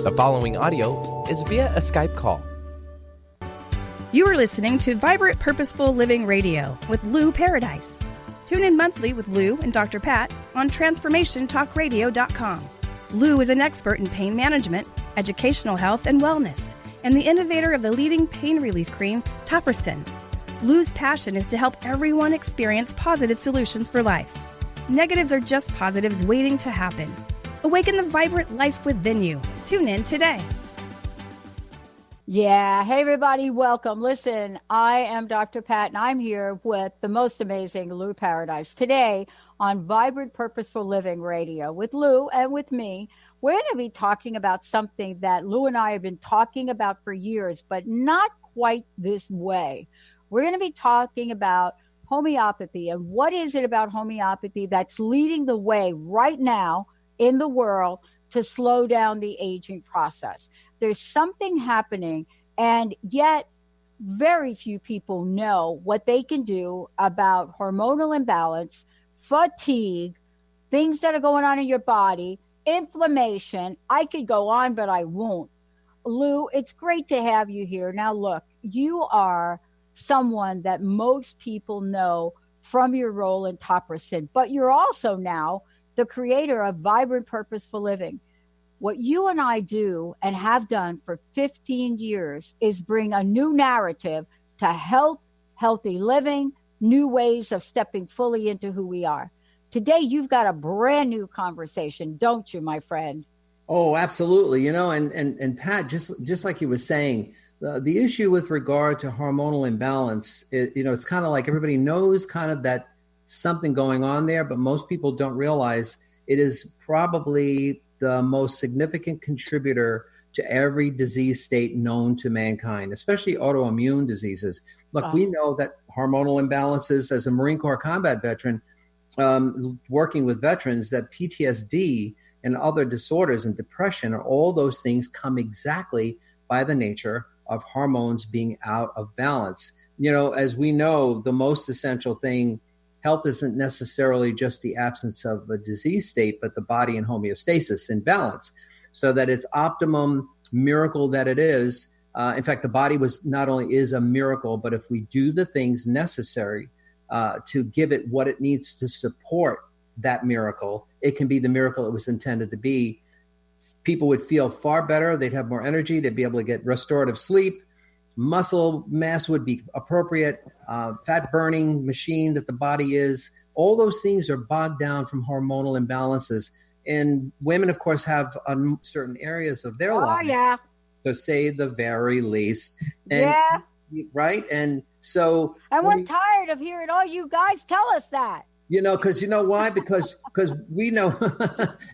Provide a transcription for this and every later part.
The following audio is via a Skype call. You are listening to Vibrant Purposeful Living Radio with Lou Paradise. Tune in monthly with Lou and Dr. Pat on TransformationTalkRadio.com. Lou is an expert in pain management, educational health, and wellness, and the innovator of the leading pain relief cream, Purposeful. Lou's passion is to help everyone experience positive solutions for life. Negatives are just positives waiting to happen. Awaken the vibrant life within you. Tune in today. Yeah. Hey, everybody. Welcome. Listen, I am Dr. Pat, and I'm here with the most amazing Lou Paradise. Today on Vibrant Purposeful Living Radio with Lou and with me, we're going to be talking about something that Lou and I have been talking about for years, but not quite this way. We're going to be talking about homeopathy and what is it about homeopathy that's leading the way right now in the world to slow down the aging process. There's something happening, and yet very few people know what they can do about hormonal imbalance, fatigue, things that are going on in your body, inflammation. I could go on, but I won't. Lou, it's great to have you here. Now, look, you are someone that most people know from your role in Purposeful, but you're also now the creator of Vibrant Purposeful Living. What you and I do and have done for 15 years is bring a new narrative to health, healthy living, new ways of stepping fully into who we are. Today, you've got a brand new conversation, don't you, my friend? Oh, absolutely. You know, and Pat, just like you were saying, the issue with regard to hormonal imbalance, it's kind of like everybody knows kind of that something going on there, but most people don't realize it is probably the most significant contributor to every disease state known to mankind, especially autoimmune diseases. Look, we know that hormonal imbalances, as a Marine Corps combat veteran, working with veterans, that PTSD and other disorders and depression, or all those things come exactly by the nature of hormones being out of balance. You know, as we know, the most essential thing, health isn't necessarily just the absence of a disease state, but the body in homeostasis, in balance, so that it's optimum miracle that it is. In fact, the body not only is a miracle, but if we do the things necessary to give it what it needs to support that miracle, it can be the miracle it was intended to be. People would feel far better. They'd have more energy. They'd be able to get restorative sleep. Muscle mass would be appropriate. Fat burning machine that the body is. All those things are bogged down from hormonal imbalances. And women, of course, have certain areas of their life, to say the very least. And, right? And so... And we're tired of hearing all you guys tell us that. You know, because you know why? Because we know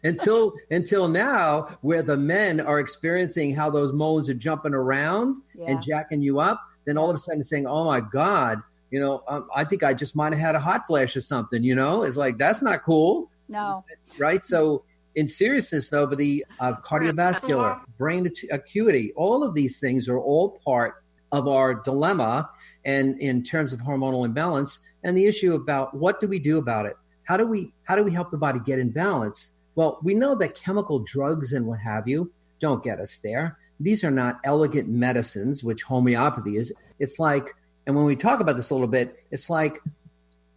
until now, where the men are experiencing how those moans are jumping around and jacking you up, then all of a sudden saying, "Oh my God, you know, I think I just might have had a hot flash or something." You know, it's like, that's not cool. No, right? So, in seriousness, though, but the cardiovascular, brain acuity, all of these things are all part of our dilemma, and in terms of hormonal imbalance. And the issue about what do we do about it? How do we help the body get in balance? Well, we know that chemical drugs and what have you don't get us there. These are not elegant medicines, which homeopathy is. It's like, and when we talk about this a little bit, it's like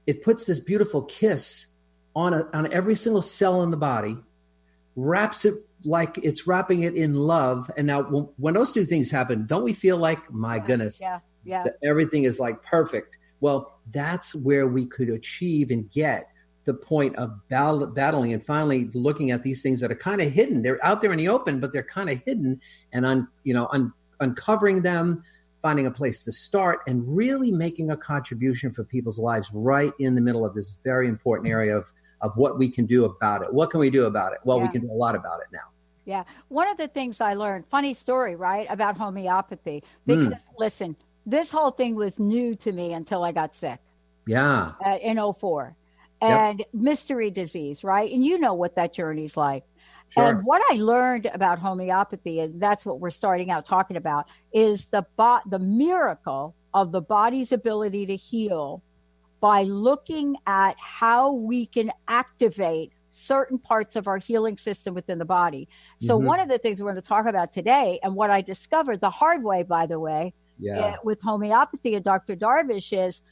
it puts this beautiful kiss on every single cell in the body, wraps it like it's wrapping it in love. And now when those two things happen, don't we feel like, my goodness, that everything is like perfect? Well, that's where we could achieve and get the point of battling and finally looking at these things that are kind of hidden. They're out there in the open, but they're kind of hidden, and uncovering them, finding a place to start, and really making a contribution for people's lives right in the middle of this very important area of what we can do about it. What can we do about it? Well, we can do a lot about it now. Yeah. One of the things I learned, funny story, right, about homeopathy, because listen, this whole thing was new to me until I got sick. Yeah. In 2004. And mystery disease, right? And you know what that journey's like. Sure. And what I learned about homeopathy, and that's what we're starting out talking about, is the miracle of the body's ability to heal by looking at how we can activate certain parts of our healing system within the body. So one of the things we're going to talk about today, and what I discovered the hard way, by the way, with homeopathy and Dr. Darvish, is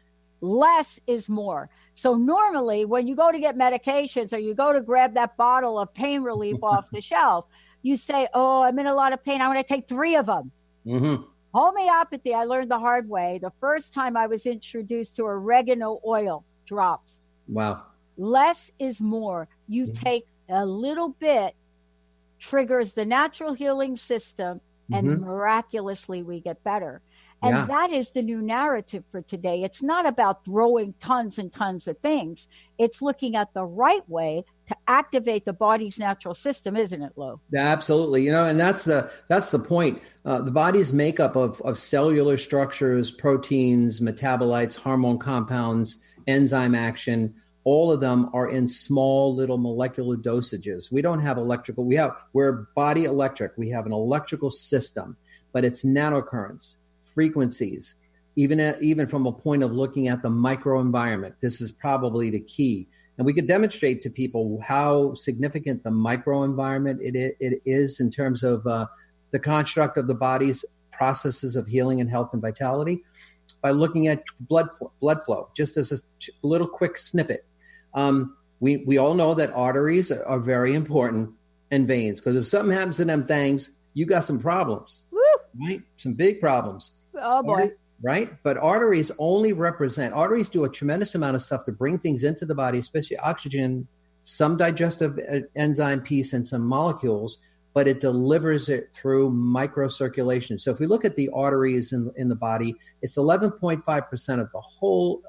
less is more. So normally when you go to get medications or you go to grab that bottle of pain relief off the shelf, you say, oh, I'm in a lot of pain, I want to take 3 of them. Homeopathy, I learned the hard way the first time I was introduced to oregano oil drops. Wow. Less is more. You take a little bit, triggers the natural healing system, and miraculously we get better. And that is the new narrative for today. It's not about throwing tons and tons of things. It's looking at the right way to activate the body's natural system, isn't it, Lou? Absolutely. You know, and that's the point. The body's makeup of cellular structures, proteins, metabolites, hormone compounds, enzyme action, all of them are in small little molecular dosages. We don't have electrical. We're body electric. We have an electrical system, but it's nanocurrents, frequencies, even from a point of looking at the microenvironment. This is probably the key. And we could demonstrate to people how significant the microenvironment it is in terms of the construct of the body's processes of healing and health and vitality by looking at blood flow, just as a little quick snippet. We all know that arteries are very important, and veins, because if something happens to them things, you got some problems, right? Some big problems. Oh boy. Right? But arteries do a tremendous amount of stuff to bring things into the body, especially oxygen, some digestive enzyme piece, and some molecules, but it delivers it through microcirculation. So if we look at the arteries in the body, it's 11.5% of the whole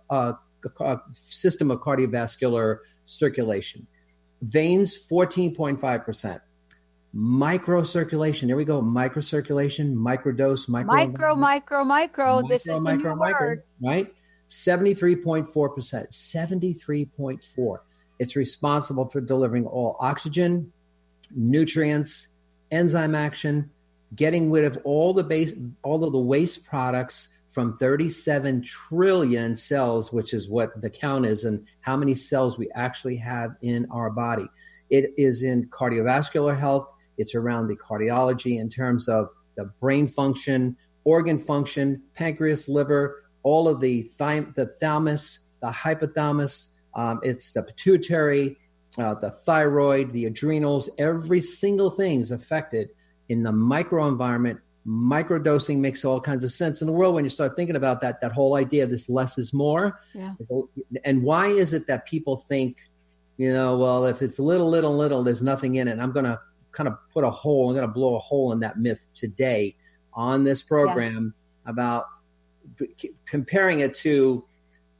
system of cardiovascular circulation. Veins, 14.5%. Microcirculation. There we go. Microcirculation, microdose, micro. This is the new word. Right? 73.4%. 73.4. It's responsible for delivering all oxygen, nutrients, enzyme action, getting rid of all of the waste products from 37 trillion cells, which is what the count is, and how many cells we actually have in our body. It is in cardiovascular health. It's around the cardiology in terms of the brain function, organ function, pancreas, liver, all of the thalamus, the hypothalamus. It's the pituitary, the thyroid, the adrenals. Every single thing is affected in the microenvironment. Microdosing makes all kinds of sense in the world when you start thinking about that whole idea of this less is more. Yeah. And why is it that people think, well, if it's little, there's nothing in it. I'm going to kind of blow a hole in that myth today on this program about comparing it to,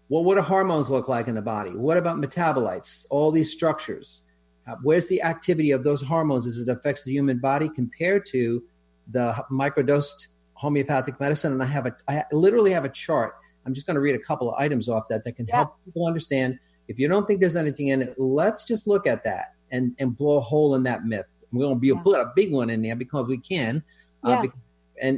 well, what do hormones look like in the body? What about metabolites? All these structures. Where's the activity of those hormones as it affects the human body compared to the microdosed homeopathic medicine? And I literally have a chart. I'm just going to read a couple of items off that can help people understand. If you don't think there's anything in it, let's just look at that and blow a hole in that myth. We're going to put a big one in there because we can. And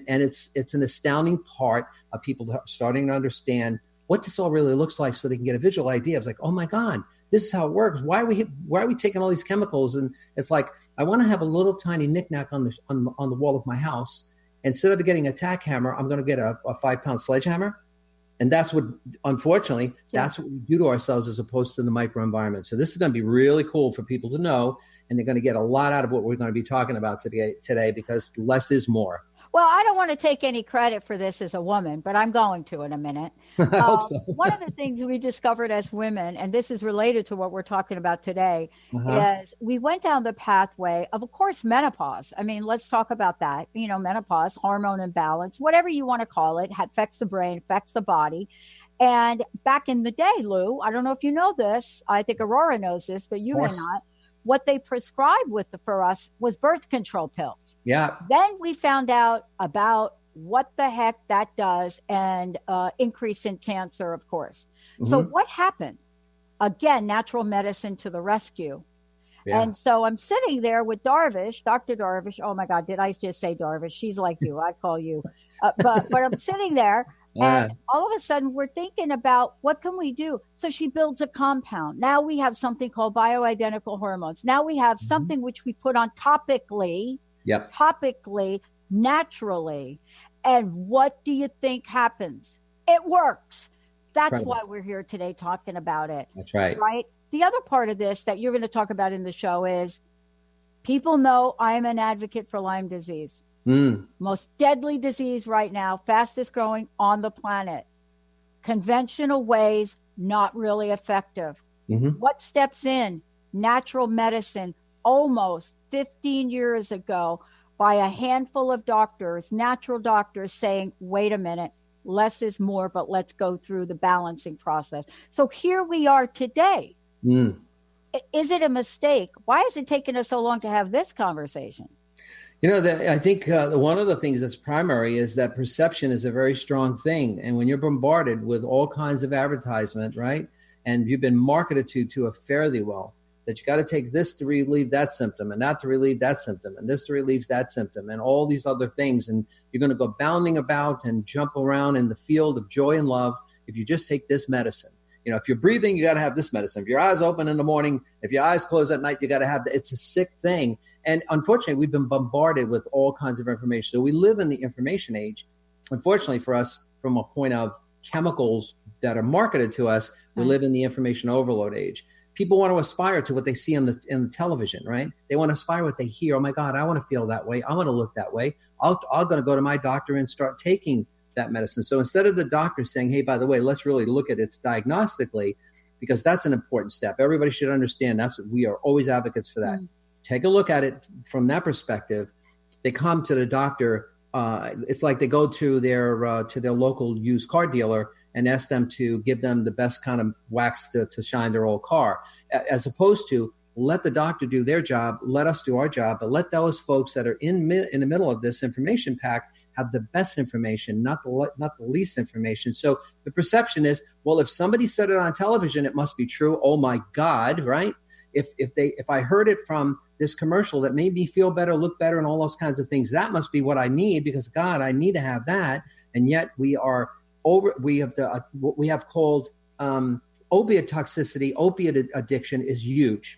it's an astounding part of people starting to understand what this all really looks like, so they can get a visual idea. It's like, oh my God, this is how it works. Why are we taking all these chemicals? And it's like, I want to have a little tiny knickknack on the wall of my house. Instead of getting a tack hammer, I'm going to get a 5-pound sledgehammer. And that's what, unfortunately, that's what we do to ourselves as opposed to the microenvironment. So this is going to be really cool for people to know, and they're going to get a lot out of what we're going to be talking about today because less is more. Well, I don't want to take any credit for this as a woman, but I'm going to in a minute. I hope so. One of the things we discovered as women, and this is related to what we're talking about today, is we went down the pathway of course, menopause. I mean, let's talk about that. Menopause, hormone imbalance, whatever you want to call it, affects the brain, affects the body. And back in the day, Lou, I don't know if you know this. I think Aurora knows this, but you may not. What they prescribed for us was birth control pills. Yeah. Then we found out about what the heck that does and increase in cancer, of course. So what happened? Again, natural medicine to the rescue. Yeah. And so I'm sitting there with Darvish, Dr. Darvish. Oh my God, did I just say Darvish? She's like you. I call you. But I'm sitting there Yeah. And all of a sudden, we're thinking about what can we do? So she builds a compound. Now we have something called bioidentical hormones. Now we have something which we put on topically, Yep. naturally. And what do you think happens? It works. That's Right. why we're here today talking about it. That's right. Right? The other part of this that you're going to talk about in the show is people know I am an advocate for Lyme disease. Most deadly disease right now, fastest growing on the planet. Conventional ways, not really effective. What steps in? Natural medicine, almost 15 years ago, by a handful of doctors, natural doctors saying, wait a minute, less is more, but let's go through the balancing process. So here we are today. Is it a mistake? Why is it taking us so long to have this conversation? I think one of the things that's primary is that perception is a very strong thing. And when you're bombarded with all kinds of advertisement, right, and you've been marketed to a fairly well, that you got to take this to relieve that symptom and that to relieve that symptom and this to relieve that symptom and all these other things. And you're going to go bounding about and jump around in the field of joy and love if you just take this medicine. If you're breathing, you got to have this medicine. If your eyes open in the morning, if your eyes close at night, you got to have it's a sick thing. And unfortunately, we've been bombarded with all kinds of information. So we live in the information age. Unfortunately for us, from a point of chemicals that are marketed to us, we live in the information overload age. People want to aspire to what they see in the television, right? They want to aspire what they hear. Oh my God, I want to feel that way. I want to look that way. I'm going to go to my doctor and start taking that medicine. So instead of the doctor saying, hey, by the way, let's really look at it diagnostically, because that's an important step. Everybody should understand we are always advocates for that. Take a look at it from that perspective. They come to the doctor. It's like they go to their local used car dealer and ask them to give them the best kind of wax to shine their old car, as opposed to let the doctor do their job, let us do our job, but let those folks that are in the middle of this information pack have the best information, not the least information. So the perception is, well, if somebody said it on television, it must be true. Oh my God, right? If I heard it from this commercial that made me feel better, look better, and all those kinds of things, that must be what I need, because God, I need to have that. And yet we have called opiate toxicity, opiate addiction is huge.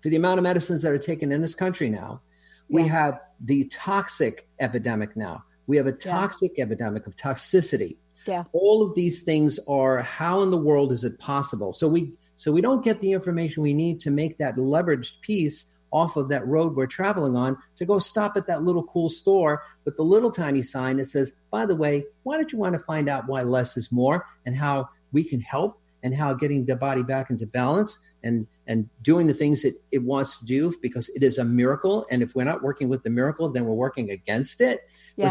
For the amount of medicines that are taken in this country now, we have the toxic epidemic now. We have a toxic epidemic of toxicity. Yeah. All of these things are, how in the world is it possible? So we don't get the information we need to make that leveraged piece off of that road we're traveling on to go stop at that little cool store with the little tiny sign that says, by the way, why don't you want to find out why less is more and how we can help, and how getting the body back into balance and doing the things that it wants to do, because it is a miracle. And if we're not working with the miracle, then we're working against it. Yeah.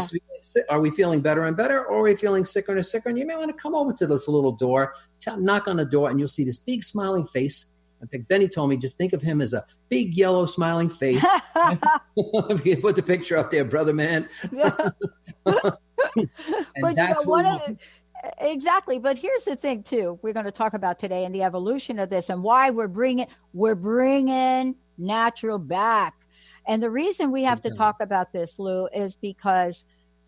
Are we feeling better and better, or are we feeling sicker and sicker? And you may want to come over to this little door, knock on the door, and you'll see this big smiling face. I think Benny told me, just think of him as a big yellow smiling face. If you put the picture up there, brother man. Yeah. But exactly. But here's the thing too, we're going to talk about today, and the evolution of this, and why we're bringing natural back. And the reason we have to talk about this, Lou, is because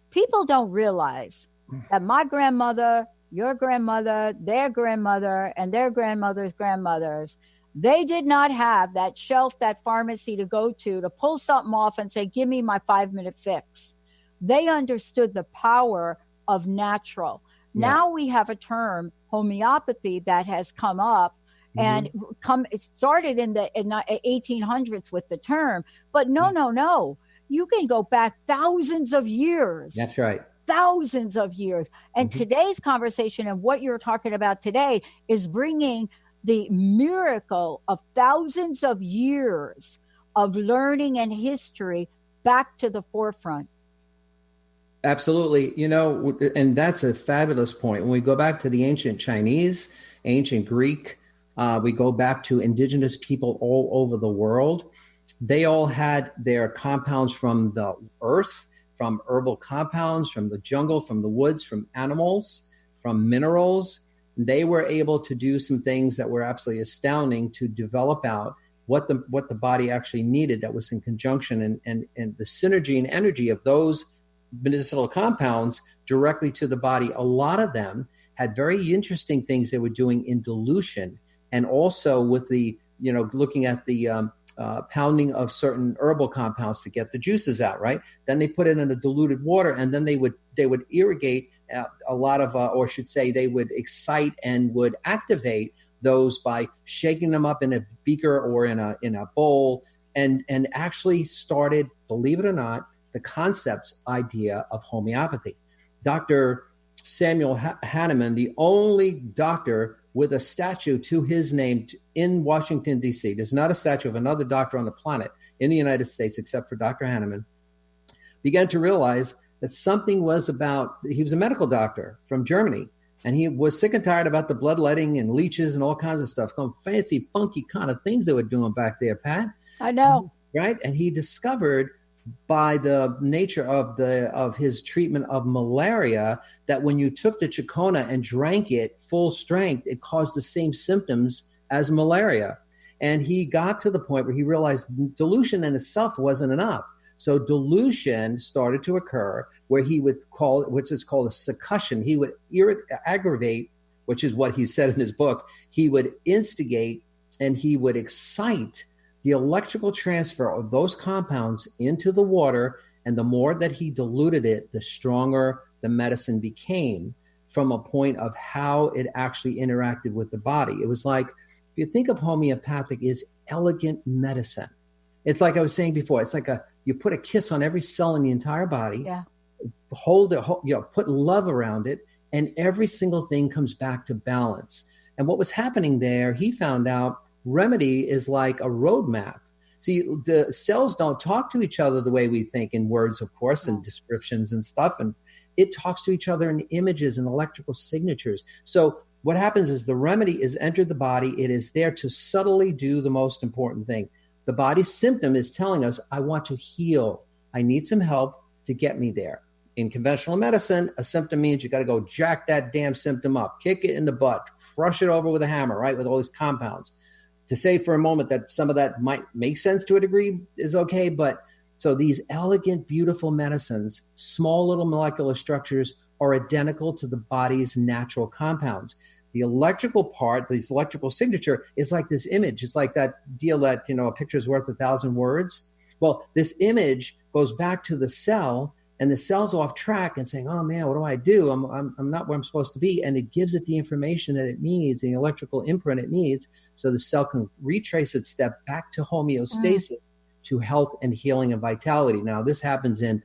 people don't realize that my grandmother, your grandmother, their grandmother, and their grandmother's grandmothers, they did not have that shelf, that pharmacy to go to pull something off and say, give me my 5-minute fix. They understood the power of natural. Yeah. Now we have a term, homeopathy, that has come up, and it started in the 1800s with the term, but no, you can go back thousands of years. That's right. Thousands of years. And today's conversation, and what you're talking about today, is bringing the miracle of thousands of years of learning and history back to the forefront. Absolutely. And that's a fabulous point. When we go back to the ancient Chinese, ancient Greek, we go back to indigenous people all over the world. They all had their compounds from the earth, from herbal compounds, from the jungle, from the woods, from animals, from minerals. They were able to do some things that were absolutely astounding to develop out what the body actually needed, that was in conjunction, and the synergy and energy of those medicinal compounds directly to the body. A lot of them had very interesting things they were doing in dilution, and also with the, looking at the pounding of certain herbal compounds to get the juices out, right? Then they put it in a diluted water, and then they would irrigate a lot of, or should say, they would excite and would activate those by shaking them up in a beaker or in a bowl, and actually started, believe it or not, the concept's idea of homeopathy. Dr. Samuel Hahnemann, the only doctor with a statue to his name in Washington, D.C. There's not a statue of another doctor on the planet in the United States except for Dr. Hahnemann, began to realize that something was about, he was a medical doctor from Germany, and he was sick and tired about the bloodletting and leeches and all kinds of stuff, fancy, funky kind of things they were doing back there, Pat. I know. Right? And he discovered by the nature of his treatment of malaria that when you took the Chacona and drank it full strength, it caused the same symptoms as malaria. And he got to the point where he realized dilution in itself wasn't enough. So dilution started to occur where he would call, which is called a succussion. He would aggravate, which is what he said in his book. He would instigate and he would excite the electrical transfer of those compounds into the water, and the more that he diluted it, the stronger the medicine became, from a point of how it actually interacted with the body. It was like, if you think of homeopathic as elegant medicine, it's like I was saying before, it's like you put a kiss on every cell in the entire body, hold it, put love around it, and every single thing comes back to balance. And what was happening there, he found out, remedy is like a roadmap. See, the cells don't talk to each other the way we think in words, of course, and descriptions and stuff. And it talks to each other in images and electrical signatures. So what happens is the remedy is entered the body. It is there to subtly do the most important thing. The body's symptom is telling us, I want to heal. I need some help to get me there. In conventional medicine, a symptom means you got to go jack that damn symptom up, kick it in the butt, crush it over with a hammer, right, with all these compounds. To say for a moment that some of that might make sense to a degree is okay, but so these elegant, beautiful medicines, small little molecular structures, are identical to the body's natural compounds. The electrical part, this electrical signature, is like this image. It's like that deal that, a picture is worth 1,000 words. Well, this image goes back to the cell, and the cell's off track and saying, oh man, what do I do? I'm not where I'm supposed to be. And it gives it the information that it needs, the electrical imprint it needs, so the cell can retrace its step back to homeostasis, to health and healing and vitality. Now, this happens in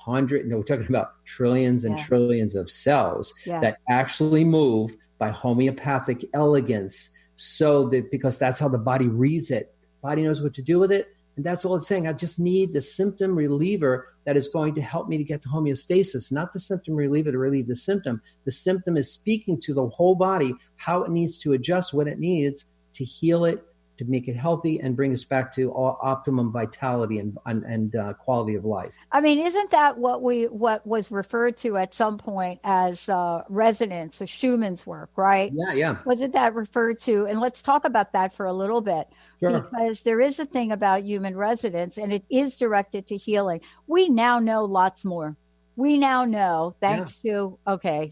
we're talking about trillions and trillions of cells that actually move by homeopathic elegance, so that, because that's how the body reads it. Body knows what to do with it. And that's all it's saying. I just need the symptom reliever that is going to help me to get to homeostasis, not the symptom reliever to relieve the symptom. The symptom is speaking to the whole body, how it needs to adjust what it needs to heal it, to make it healthy and bring us back to optimum vitality and quality of life. I mean, isn't that what was referred to at some point as resonance, of Schumann's work, right? Yeah. Wasn't that referred to? And let's talk about that for a little bit, because there is a thing about human resonance, and it is directed to healing. We now know lots more. We now know, thanks to,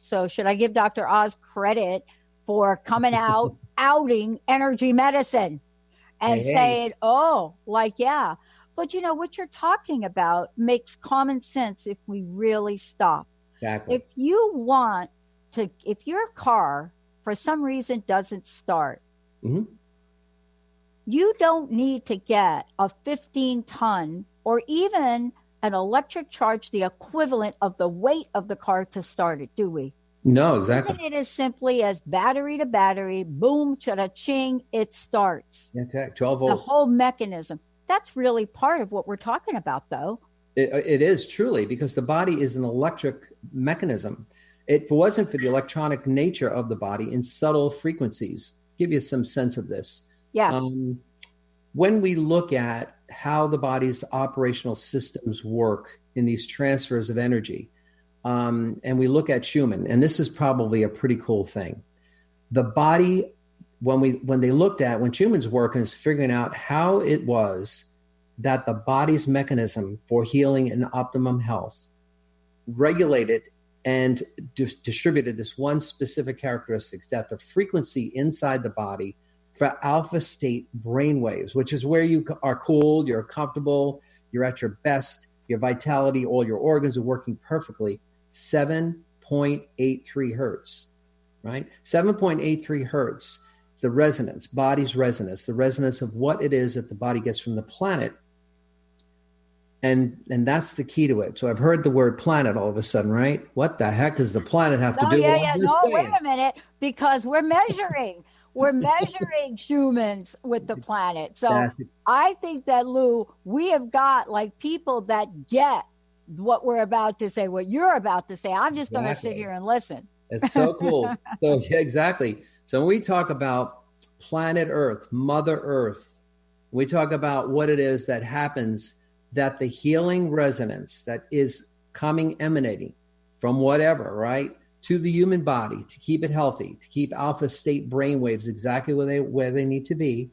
so should I give Dr. Oz credit for coming out, outing energy medicine? And saying, but what you're talking about makes common sense if we really stop. Exactly. If your car for some reason doesn't start, you don't need to get a 15-ton or even an electric charge, the equivalent of the weight of the car, to start it, do we? No, exactly. Isn't it as simply as battery to battery, boom, cha-ching, it starts. Yeah, 12 volts. The whole mechanism. That's really part of what we're talking about, though. It is truly, because the body is an electric mechanism. If it wasn't for the electronic nature of the body in subtle frequencies, give you some sense of this. Yeah. When we look at how the body's operational systems work in these transfers of energy, and we look at Schumann, and this is probably a pretty cool thing. The body, when Schumann's work is figuring out how it was that the body's mechanism for healing and optimum health regulated and distributed this one specific characteristic, that the frequency inside the body for alpha state brain waves, which is where you are cool, you're comfortable, you're at your best, your vitality, all your organs are working perfectly, 7.83 hertz, right? 7.83 hertz is the resonance, body's resonance, the resonance of what it is that the body gets from the planet. And that's the key to it. So I've heard the word planet all of a sudden, right? What the heck does the planet have to do with all this? No, wait a minute, because we're measuring. We're measuring humans with the planet. So I think that, Lou, we have got like people that get what we're about to say, what you're about to say. I'm just going to sit here and listen. It's so cool. So yeah, exactly. So when we talk about planet Earth, Mother Earth, we talk about what it is that happens, that the healing resonance that is emanating from whatever, right, to the human body to keep it healthy, to keep alpha state brain waves exactly where they need to be,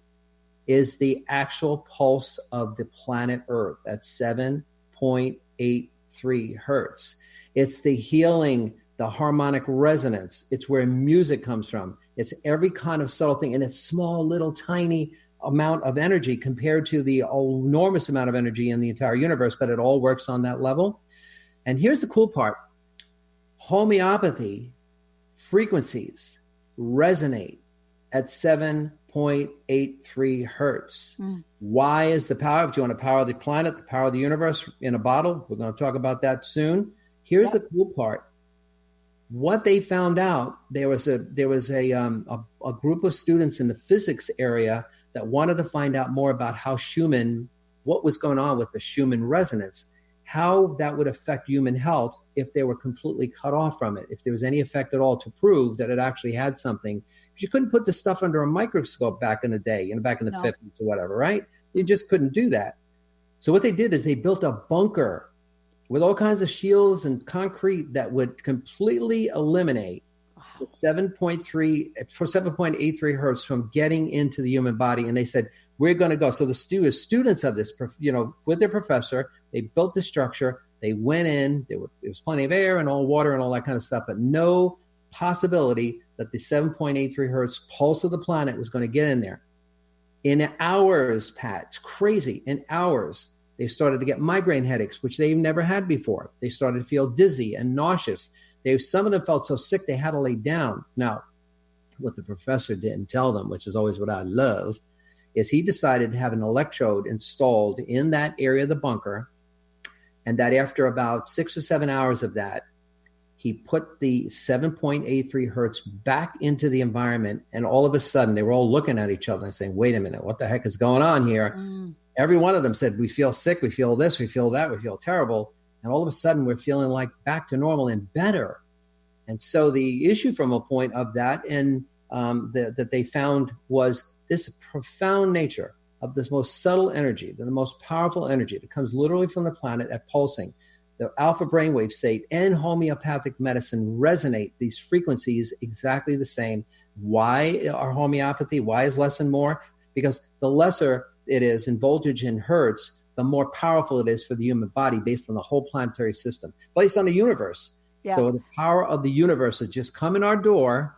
is the actual pulse of the planet Earth at 7.83 hertz. It's the healing, the harmonic resonance. It's where music comes from. It's every kind of subtle thing, and it's small, little, tiny amount of energy compared to the enormous amount of energy in the entire universe, but it all works on that level. And here's the cool part. Homeopathy frequencies resonate at 7.83 hertz. Why is the power? If you want to power the planet, the power of the universe in a bottle, we're going to talk about that soon. Here's the cool part. What they found out, there was a group of students in the physics area that wanted to find out more about how Schumann, what was going on with the Schumann resonance, how that would affect human health if they were completely cut off from it, if there was any effect at all to prove that it actually had something. You couldn't put this stuff under a microscope back in the day, back in the 50s or whatever, right? You just couldn't do that. So what they did is they built a bunker with all kinds of shields and concrete that would completely eliminate the 7.83 hertz from getting into the human body. And they said, we're going to go. So the students of this, with their professor, they built the structure. They went in. There was plenty of air and all water and all that kind of stuff, but no possibility that the 7.83 hertz pulse of the planet was going to get in there. In hours, Pat, it's crazy. In hours, they started to get migraine headaches, which they've never had before. They started to feel dizzy and nauseous. Some of them felt so sick they had to lay down. Now, what the professor didn't tell them, which is always what I love, is he decided to have an electrode installed in that area of the bunker, and that after about 6 or 7 hours of that, he put the 7.83 hertz back into the environment, and all of a sudden they were all looking at each other and saying, wait a minute, what the heck is going on here? Every one of them said, we feel sick, we feel this, we feel that, we feel terrible. And all of a sudden we're feeling like back to normal and better. And so the issue from a point of that and that they found was this profound nature of this most subtle energy, the most powerful energy that comes literally from the planet at pulsing. The alpha brainwave state and homeopathic medicine resonate these frequencies exactly the same. Why are homeopathy? Why is less and more? Because the lesser it is in voltage and hertz, the more powerful it is for the human body based on the whole planetary system, based on the universe. Yeah. So the power of the universe is just coming our door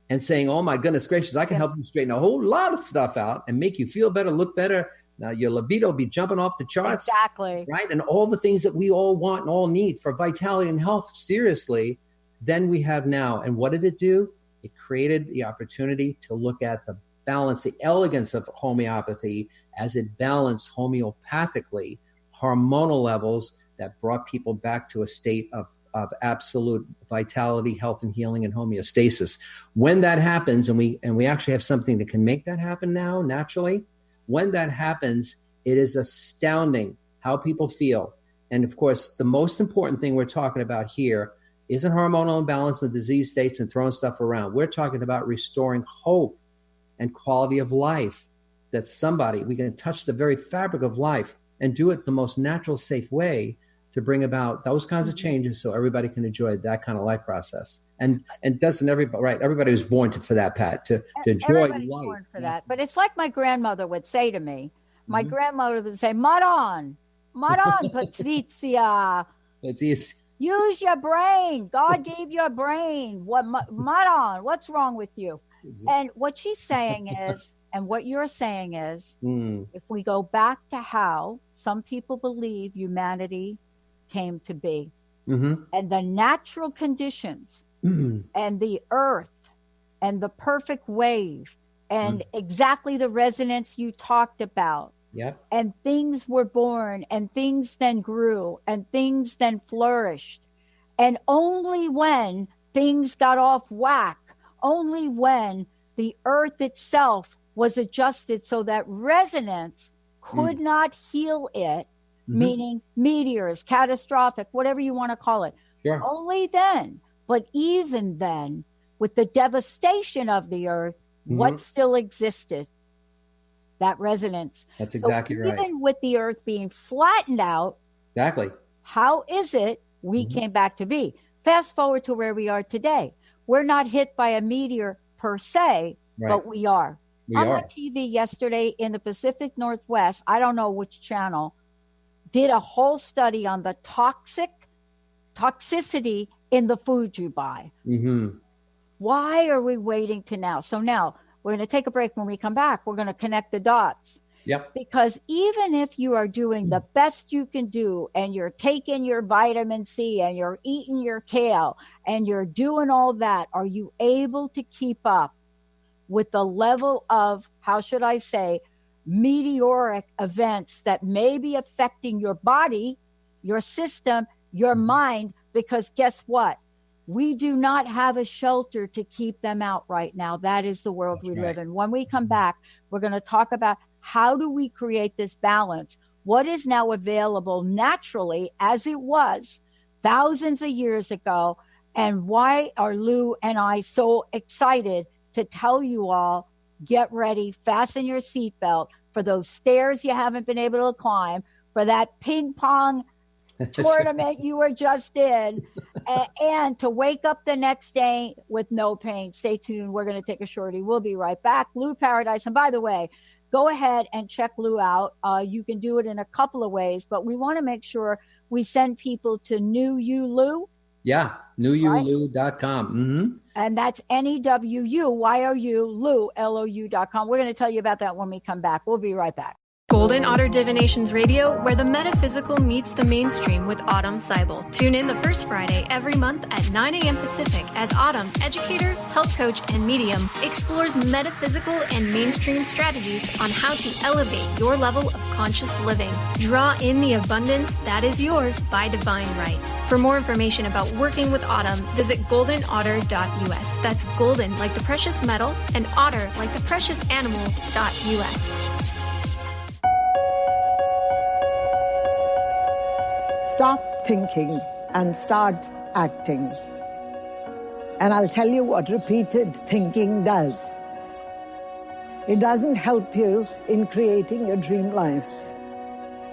and saying, oh my goodness gracious, I can help you straighten a whole lot of stuff out and make you feel better, look better. Now your libido will be jumping off the charts. Exactly. Right? And all the things that we all want and all need for vitality and health, seriously, then we have now. And what did it do? It created the opportunity to look at the balance, the elegance of homeopathy as it balanced homeopathically hormonal levels that brought people back to a state of absolute vitality, health, and healing and homeostasis. When that happens, and we actually have something that can make that happen now naturally, when that happens, it is astounding how people feel. And of course, the most important thing we're talking about here isn't hormonal imbalance and disease states and throwing stuff around. We're talking about restoring hope and quality of life, that we can touch the very fabric of life and do it the most natural, safe way to bring about those kinds of changes so everybody can enjoy that kind of life process. And doesn't everybody, right? Everybody was born for that, Pat, to enjoy Everybody's life. Born for that. But it's like my grandmother would say to me. My grandmother would say, Maron, Patricia. It's easy. Use your brain. God gave you a brain. Madon, what's wrong with you? And what she's saying is, and what you're saying is, if we go back to how some people believe humanity came to be, and the natural conditions, and the earth, and the perfect wave, and exactly the resonance you talked about. Yep. And things were born, and things then grew, and things then flourished. And only when things got off whack, only when the earth itself was adjusted so that resonance could not heal it, meaning meteors, catastrophic, whatever you want to call it. Sure. Only then, but even then, with the devastation of the earth, what still existed? That resonance. That's exactly right. Even with the earth being flattened out, Exactly. how is it we came back to be? Fast forward to where we are today. We're not hit by a meteor per se, but we are. On my TV yesterday in the Pacific Northwest, I don't know which channel, did a whole study on the toxicity in the food you buy. Why are we waiting to now? So now we're going to take a break. When we come back, we're going to connect the dots. Yep. Because even if you are doing the best you can do, and you're taking your vitamin C, and you're eating your kale, and you're doing all that, are you able to keep up with the level of, how should I say, meteoric events that may be affecting your body, your system, your mind? Because guess what? We do not have a shelter to keep them out right now. That is the world we live in. When we come back, we're going to talk about how do we create this balance? What is now available naturally as it was thousands of years ago? And why are Lou and I so excited to tell you all, get ready, fasten your seatbelt for those stairs you haven't been able to climb, for that ping pong tournament you were just in, and to wake up the next day with no pain. Stay tuned. We're going to take a shorty. We'll be right back. Lou Paradise. And by the way, go ahead and check Lou out. You can do it in a couple of ways, but we want to make sure we send people to New You Lou. Yeah, newyoulou.com. And that's NEWUYOU, Lou, LOU.com. We're going to tell you about that when we come back. We'll be right back. Golden Otter Divinations Radio, where the metaphysical meets the mainstream with Autumn Seibel. Tune in the first Friday every month at 9 a.m. Pacific as Autumn, educator, health coach, and medium, explores metaphysical and mainstream strategies on how to elevate your level of conscious living. Draw in the abundance that is yours by divine right. For more information about working with Autumn, visit goldenotter.us. That's golden like the precious metal, and otter like the precious animal.us. Stop thinking and start acting. And I'll tell you what repeated thinking does. It doesn't help you in creating your dream life.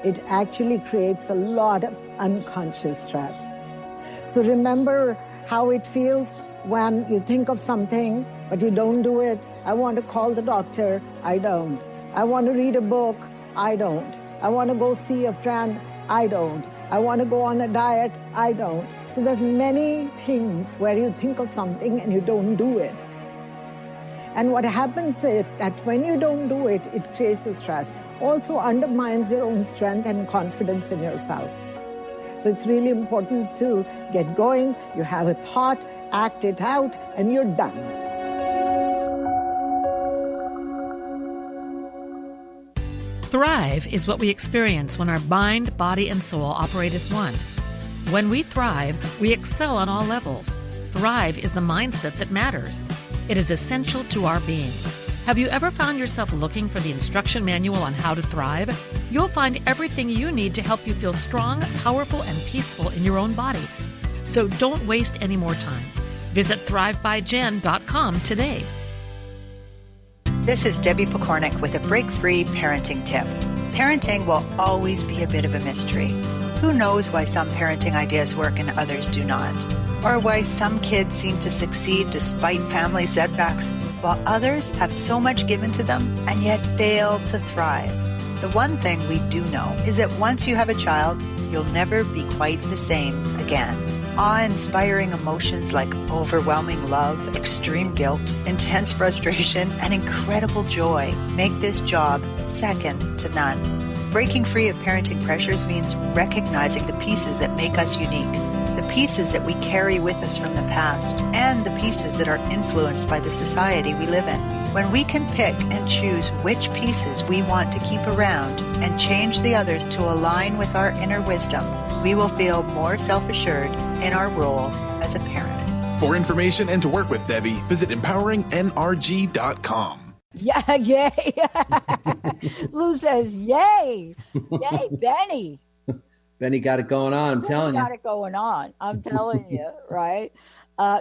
It actually creates a lot of unconscious stress. So remember how it feels when you think of something, but you don't do it. I want to call the doctor. I don't. I want to read a book. I don't. I want to go see a friend. I don't. I want to go on a diet. I don't. So there's many things where you think of something and you don't do it. And what happens is that when you don't do it, it creates a stress. Also undermines your own strength and confidence in yourself. So it's really important to get going. You have a thought, act it out, and you're done. Thrive is what we experience when our mind, body, and soul operate as one. When we thrive, we excel on all levels. Thrive is the mindset that matters. It is essential to our being. Have you ever found yourself looking for the instruction manual on how to thrive? You'll find everything you need to help you feel strong, powerful, and peaceful in your own body. So don't waste any more time. Visit thrivebyjen.com today. This is Debbie Pokornik with a break-free parenting tip. Parenting will always be a bit of a mystery. Who knows why some parenting ideas work and others do not? Or why some kids seem to succeed despite family setbacks, while others have so much given to them and yet fail to thrive. The one thing we do know is that once you have a child, you'll never be quite the same again. Awe-inspiring emotions like overwhelming love, extreme guilt, intense frustration, and incredible joy make this job second to none. Breaking free of parenting pressures means recognizing the pieces that make us unique, the pieces that we carry with us from the past, and the pieces that are influenced by the society we live in. When we can pick and choose which pieces we want to keep around and change the others to align with our inner wisdom, we will feel more self-assured in our role as a parent. For information and to work with Debbie, visit empoweringnrg.com. Yeah, yay. Lou says, yay. Yay, Benny. Benny got it going on, I'm telling you. Got it going on. I'm telling you, right?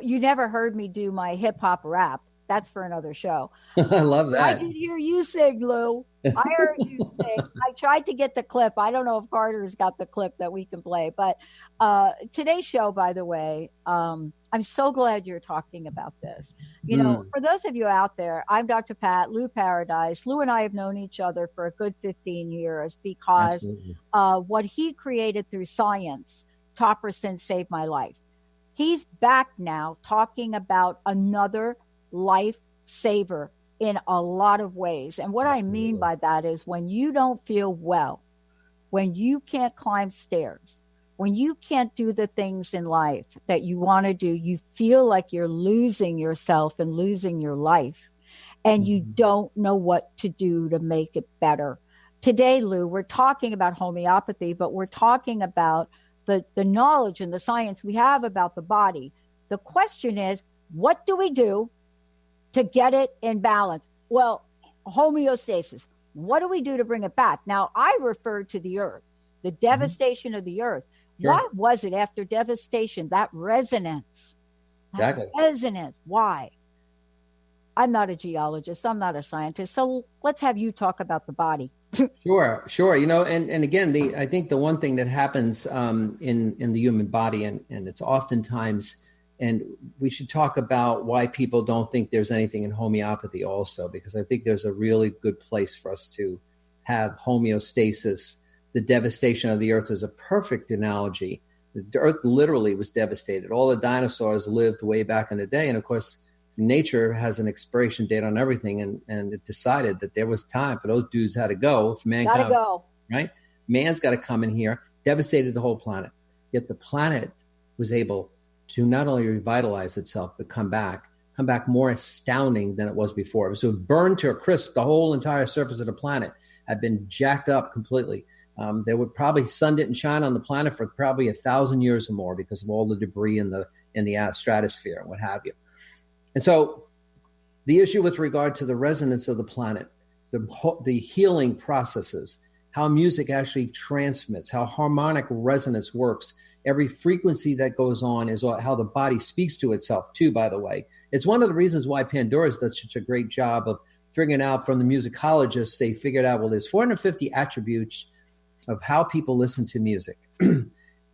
You never heard me do my hip hop rap. That's for another show. I love that. I did hear you sing, Lou. I heard you sing. I tried to get the clip. I don't know if Carter's got the clip that we can play. But today's show, by the way, I'm so glad you're talking about this. You know, for those of you out there, I'm Dr. Pat, Lou Paradise. Lou and I have known each other for a good 15 years because what he created through science, Topricin, saved my life. He's back now talking about another life saver in a lot of ways. And what I mean by that is when you don't feel well, when you can't climb stairs, when you can't do the things in life that you want to do, you feel like you're losing yourself and losing your life, and you don't know what to do to make it better. Today, Lou, we're talking about homeopathy, but we're talking about the knowledge and the science we have about the body. The question is, what do we do to get it in balance? Well, homeostasis. What do we do to bring it back? Now, I referred to the earth, the devastation of the earth. Sure. Why was it after devastation, that resonance? Exactly. Resonance. Why? I'm not a geologist. I'm not a scientist. So let's have you talk about the body. Sure. You know, and again, I think the one thing that happens in the human body, and it's oftentimes, and we should talk about why people don't think there's anything in homeopathy also, because I think there's a really good place for us to have homeostasis. The devastation of the earth is a perfect analogy. The earth literally was devastated. All the dinosaurs lived way back in the day. And of course, nature has an expiration date on everything. And it decided that there was time for those dudes had to go. For mankind, gotta go. Right? Man's got to come in here, devastated the whole planet. Yet the planet was able to not only revitalize itself, but come back more astounding than it was before. So it burned to a crisp. The whole entire surface of the planet had been jacked up completely. They would probably sun didn't shine on the planet for probably 1,000 years or more because of all the debris in the stratosphere and what have you. And so the issue with regard to the resonance of the planet, the healing processes, how music actually transmits, how harmonic resonance works. Every frequency that goes on is how the body speaks to itself too, by the way. It's one of the reasons why Pandora's does such a great job of figuring out from the musicologists. They figured out, well, there's 450 attributes of how people listen to music.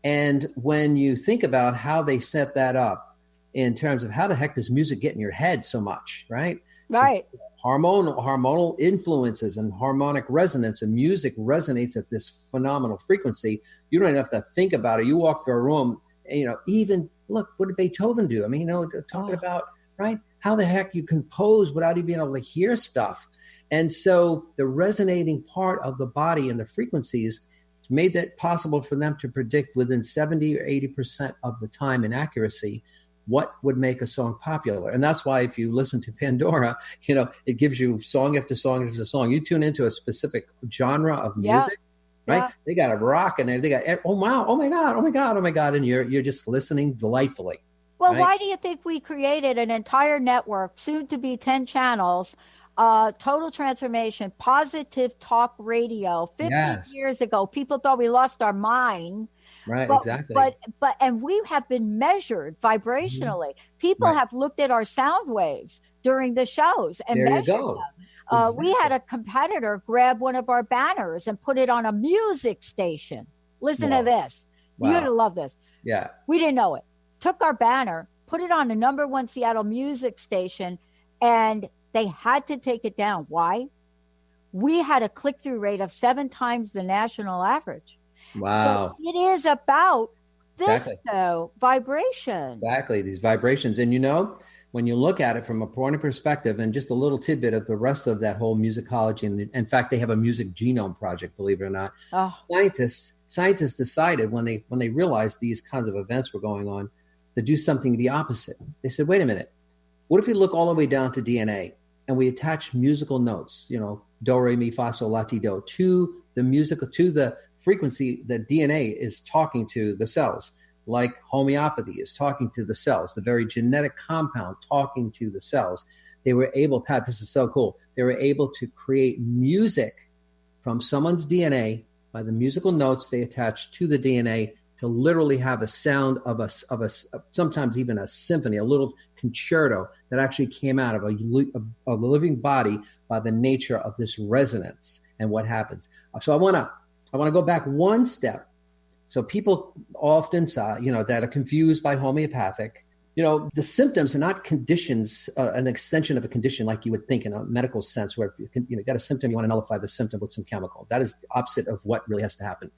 And when you think about how they set that up in terms of how the heck does music get in your head so much, right? Right. Hormonal influences and harmonic resonance, and music resonates at this phenomenal frequency. You don't even have to think about it. You walk through a room, and, even look, what did Beethoven do? I mean, talking about, right, how the heck you compose without even being able to hear stuff. And so the resonating part of the body and the frequencies made that possible for them to predict within 70 or 80% of the time in accuracy what would make a song popular. And that's why if you listen to Pandora, it gives you song after song after song. You tune into a specific genre of music, right? Yeah. They got a rock in there. They got, oh wow, oh my God. And you're just listening delightfully. Well, right? Why do you think we created an entire network, soon to be 10 channels, Total Transformation, Positive Talk Radio? 50 years ago, people thought we lost our mind. Right, exactly. And we have been measured vibrationally. People have looked at our sound waves during the shows and measured them. Exactly. We had a competitor grab one of our banners and put it on a music station. Listen to this. Wow. You're going to love this. Yeah. We didn't know it. Took our banner, put it on the #1 Seattle music station, and they had to take it down. Why? We had a click-through rate of 7 times the national average. Wow. But it is about this, Exactly. though, vibration. Exactly. These vibrations. And when you look at it from a point perspective, and just a little tidbit of the rest of that whole musicology, and in fact, they have a music genome project, believe it or not. Oh. Scientists decided when they realized these kinds of events were going on to do something the opposite. They said, wait a minute, what if we look all the way down to DNA and we attach musical notes, do, re, mi, fa, sol, la, ti, do, to the frequency that DNA is talking to the cells, like homeopathy is talking to the cells, the very genetic compound talking to the cells. They were able, Pat, this is so cool. They were able to create music from someone's DNA by the musical notes they attach to the DNA to literally have a sound of a sometimes even a symphony, a little concerto that actually came out of a living body by the nature of this resonance and what happens. So I want to go back one step. So people often that are confused by homeopathic. The symptoms are not conditions, an extension of a condition like you would think in a medical sense, where if you got a symptom, you want to nullify the symptom with some chemical. That is the opposite of what really has to happen.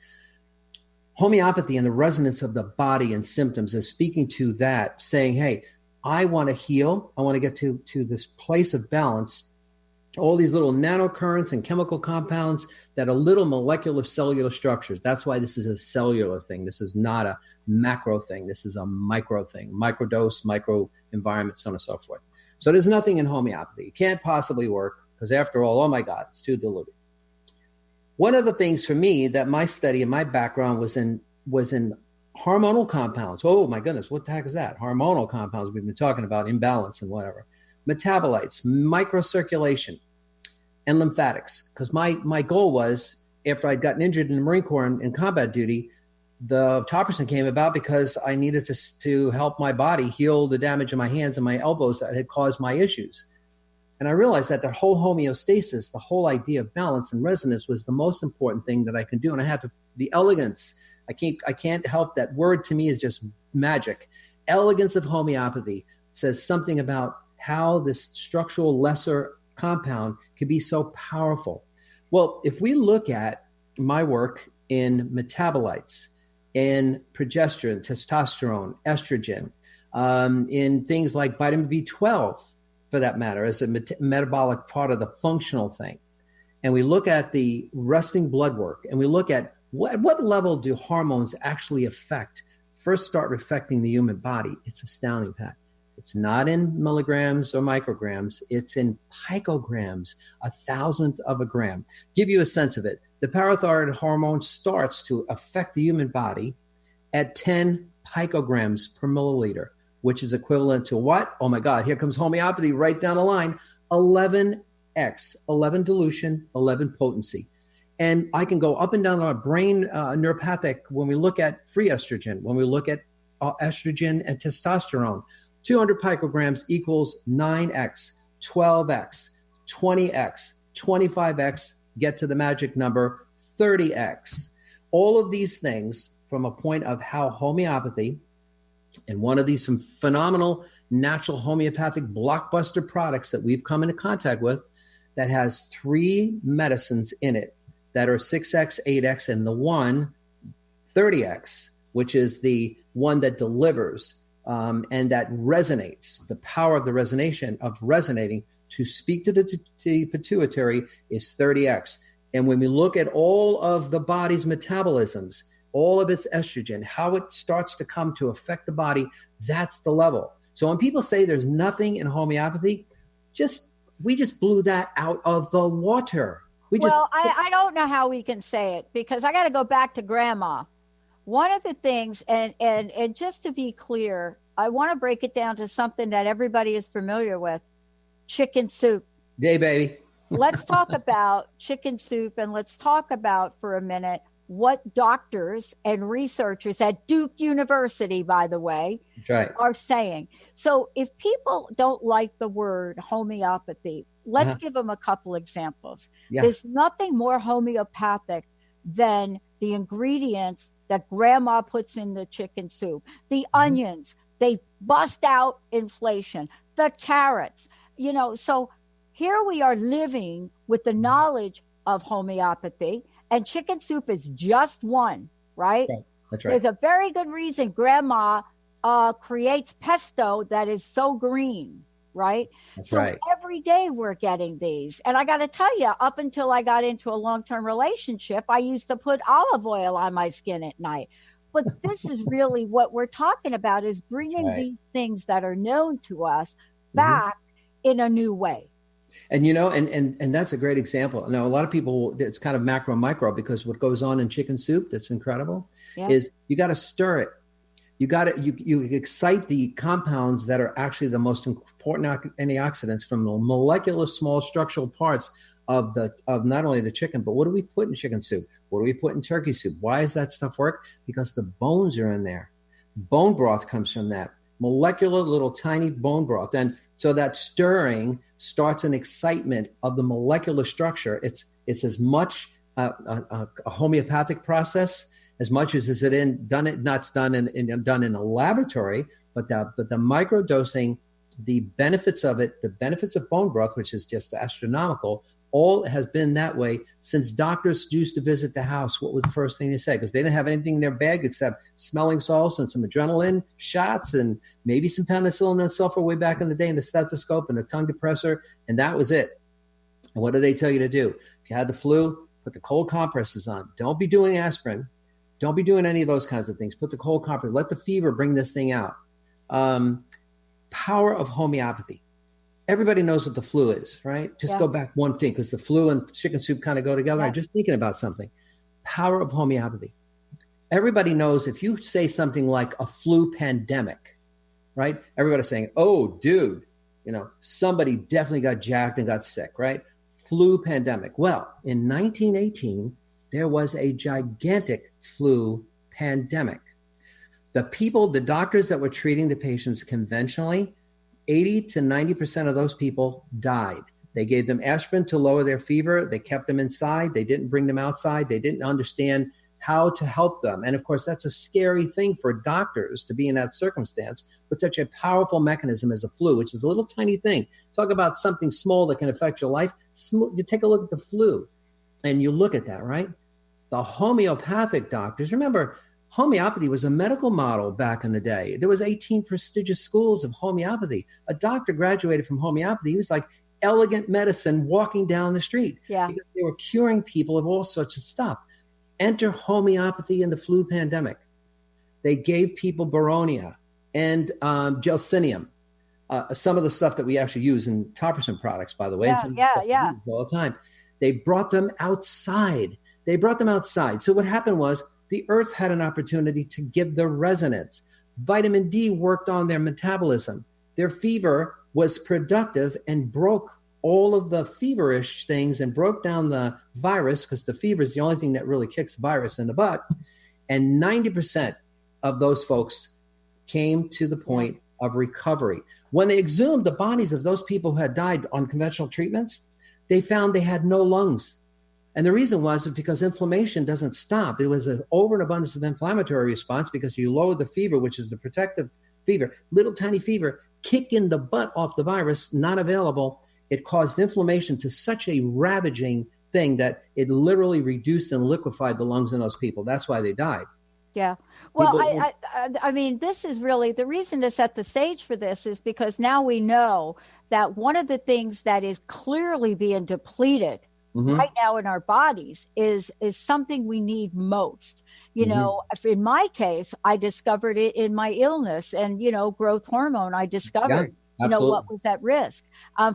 Homeopathy and the resonance of the body and symptoms is speaking to that, saying, hey, I want to heal. I want to get to this place of balance. All these little nanocurrents and chemical compounds that are little molecular cellular structures. That's why this is a cellular thing. This is not a macro thing. This is a micro thing, microdose, micro environment, so on and so forth. So there's nothing in homeopathy. It can't possibly work because after all, oh my God, it's too diluted. One of the things for me that my study and my background was in hormonal compounds. Oh my goodness, what the heck is that? Hormonal compounds. We've been talking about imbalance and whatever. Metabolites, microcirculation, and lymphatics. Because my goal was, after I'd gotten injured in the Marine Corps in combat duty, the Topperson came about because I needed to help my body heal the damage in my hands and my elbows that had caused my issues. And I realized that the whole homeostasis, the whole idea of balance and resonance was the most important thing that I can do. And I had the elegance. I can't help that word to me is just magic. Elegance of homeopathy says something about how this structural lesser compound can be so powerful. Well, if we look at my work in metabolites, in progesterone, testosterone, estrogen, in things like vitamin B12, for that matter, as a metabolic part of the functional thing, and we look at the resting blood work, and we look at what level do hormones actually first start affecting the human body, it's astounding, Pat. It's not in milligrams or micrograms. It's in picograms, 1,000th of a gram. Give you a sense of it. The parathyroid hormone starts to affect the human body at 10 picograms per milliliter, which is equivalent to what? Oh my God, here comes homeopathy right down the line. 11x, 11 dilution, 11 potency. And I can go up and down our brain neuropathic when we look at free estrogen, when we look at estrogen and testosterone. 200 picograms equals 9x, 12x, 20x, 25x, get to the magic number, 30x. All of these things from a point of how homeopathy, and one of these some phenomenal natural homeopathic blockbuster products that we've come into contact with that has 3 medicines in it that are 6x, 8x, and the one 30x, which is the one that delivers and that resonates. The power of the resonating to speak to the pituitary is 30x. And when we look at all of the body's metabolisms, all of its estrogen, how it starts to come to affect the body, that's the level. So when people say there's nothing in homeopathy, we just blew that out of the water. I don't know how we can say it, because I got to go back to grandma. One of the things, and just to be clear, I want to break it down to something that everybody is familiar with: chicken soup. Hey, baby. Let's talk about chicken soup, and let's talk about for a minute what doctors and researchers at Duke University, by the way, are saying. So if people don't like the word homeopathy, let's give them a couple examples. Yeah. There's nothing more homeopathic than the ingredients that grandma puts in the chicken soup. The onions, they bust out inflation. The carrots, so here we are living with the knowledge of homeopathy, and chicken soup is just one right? That's right. There's a very good reason Grandma creates pesto that is so green, right? That's so right. every day we're getting these. And I got to tell you, up until I got into a long-term relationship, I used to put olive oil on my skin at night. But this is really what we're talking about, is bringing these things that are known to us back in a new way. And, you know, and that's a great example. Now, a lot of people, it's kind of macro micro, because what goes on in chicken soup that's incredible is you got to stir it. You got to, you excite the compounds that are actually the most important antioxidants from the molecular small structural parts of not only the chicken, but what do we put in chicken soup? What do we put in turkey soup? Why does that stuff work? Because the bones are in there. Bone broth comes from that. Molecular little tiny bone broth. And so that stirring starts an excitement of the molecular structure. It's as much a homeopathic process as much as is it done in a laboratory, but the microdosing, the benefits of it, the benefits of bone broth, which is just astronomical, all has been that way since doctors used to visit the house. What was the first thing they said? Because they didn't have anything in their bag except smelling salts and some adrenaline shots and maybe some penicillin and sulfur way back in the day, and the stethoscope and a tongue depressor, and that was it. And what do they tell you to do? If you had the flu, put the cold compresses on. Don't be doing aspirin. Don't be doing any of those kinds of things. Put the cold compress. Let the fever bring this thing out. Power of homeopathy. Everybody knows what the flu is, right? Just go back one thing, because the flu and chicken soup kind of go together. I'm just thinking about something. Power of homeopathy. Everybody knows if you say something like a flu pandemic, right? Everybody's saying, oh, dude, you know, somebody definitely got jacked and got sick, right? Flu pandemic. Well, in 1918, there was a gigantic flu pandemic. The doctors that were treating the patients conventionally, 80 to 90% of those people died. They gave them aspirin to lower their fever. They kept them inside. They didn't bring them outside. They didn't understand how to help them. And of course, that's a scary thing for doctors to be in that circumstance with such a powerful mechanism as a flu, which is a little tiny thing. Talk about something small that can affect your life. You take a look at the flu and you look at that, right? The homeopathic doctors, remember, homeopathy was a medical model back in the day. There was 18 prestigious schools of homeopathy. A doctor graduated from homeopathy. He was like elegant medicine walking down the street. Because they were curing people of all sorts of stuff. Enter homeopathy in the flu pandemic. They gave people baronia and gelsinium, some of the stuff that we actually use in Topperson products, by the way. All the time. They brought them outside. So what happened was the earth had an opportunity to give the resonance. Vitamin D worked on their metabolism. Their fever was productive and broke all of the feverish things and broke down the virus, because the fever is the only thing that really kicks virus in the butt. And 90% of those folks came to the point of recovery. When they exhumed the bodies of those people who had died on conventional treatments, they found they had no lungs. And the reason was because inflammation doesn't stop. It was an over and abundance of inflammatory response, because you lowered the fever, which is the protective fever, little tiny fever, kicking the butt off the virus, not available. It caused inflammation to such a ravaging thing that it literally reduced and liquefied the lungs in those people. That's why they died. Yeah. Well, I mean, this is really the reason to set the stage for this is because now we know that one of the things that is clearly being depleted right now in our bodies is something we need most. You know, in my case, I discovered it in my illness and, you know, growth hormone. I discovered, you know, what was at risk.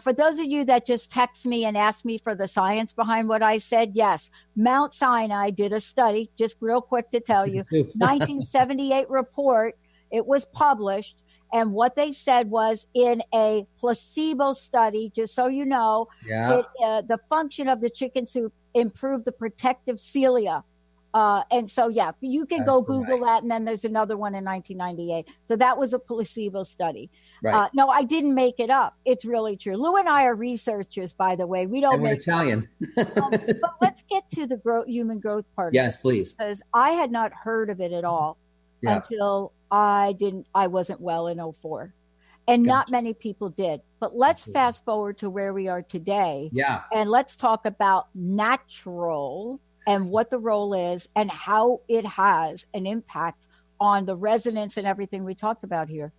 For those of you that just text me and ask me for the science behind what I said, yes, Mount Sinai did a study, just real quick to tell you, 1978 report, it was published. And what they said was in a placebo study, just so you know, the function of the chicken soup improved the protective cilia. And so, you can go Google that. And then there's another one in 1998. So that was a placebo study. Right. No, I didn't make it up. It's really true. Lou and I are researchers, by the way. We don't make Italian. But let's get to the human growth part. Yes, please. Because I had not heard of it at all until I wasn't well in 2004. And not many people did. But let's fast forward to where we are today. Yeah. And let's talk about natural and what the role is and how it has an impact on the resonance and everything we talked about here.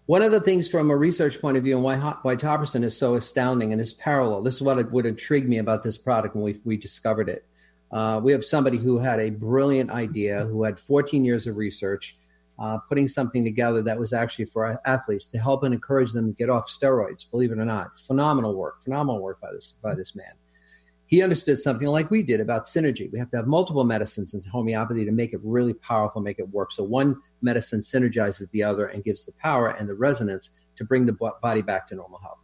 One of the things from a research point of view and why Topperson is so astounding and is parallel, this is what would intrigue me about this product when we discovered it. We have somebody who had a brilliant idea, who had 14 years of research, putting something together that was actually for athletes to help and encourage them to get off steroids, believe it or not. Phenomenal work by this man. He understood something like we did about synergy. We have to have multiple medicines in homeopathy to make it really powerful, make it work. So one medicine synergizes the other and gives the power and the resonance to bring the body back to normal health.